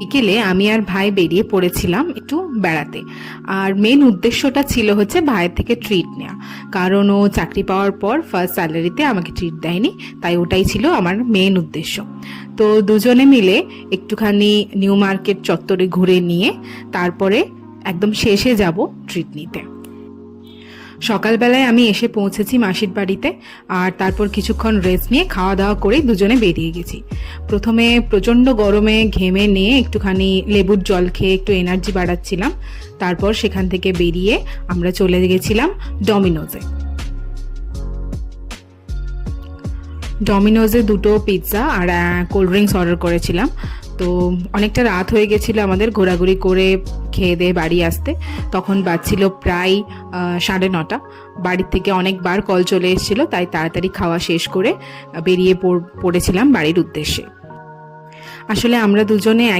বিকেলে আমি আর ভাই বেরিয়ে পড়েছিলাম একটু বেড়াতে। আর মেন উদ্দেশ্যটা ছিল হচ্ছে ভাইয়ের থেকে ট্রিট নেওয়া, কারণ ও চাকরি পাওয়ার পর ফার্স্ট স্যালারিতে আমাকে ট্রিট দেয়নি, তাই ওটাই ছিল আমার মেন উদ্দেশ্য। তো দুজনে মিলে একটুখানি নিউ মার্কেট চত্বরে ঘুরে নিয়ে তারপরে একদম শেষে যাব ট্রিট নিতে। সকালবেলায় আমি এসে পৌঁছেছি মাসির বাড়িতে, আর তারপর কিছুক্ষণ রেস্ট নিয়ে খাওয়া দাওয়া করে দুজনে বেরিয়ে গেছি। প্রথমে প্রচণ্ড গরমে ঘেমে নিয়ে একটুখানি লেবুর জল খেয়ে একটু এনার্জি বাড়াচ্ছিলাম। তারপর সেখান থেকে বেরিয়ে আমরা চলে গেছিলাম ডমিনোজে 2টো পিৎজা আর কোল্ড ড্রিঙ্কস অর্ডার করেছিলাম। তো অনেকটা রাত হয়ে গেছিলো আমাদের ঘোরাঘুরি করে খেয়ে দিয়ে বাড়ি আসতে। তখন বাজছিল প্রায় 9:30। বাড়ির থেকে অনেকবার কল চলে এসেছিলো, তাই তাড়াতাড়ি খাওয়া শেষ করে বেরিয়ে পড়েছিলাম বাড়ির উদ্দেশ্যে। আসলে আমরা দুজনে একই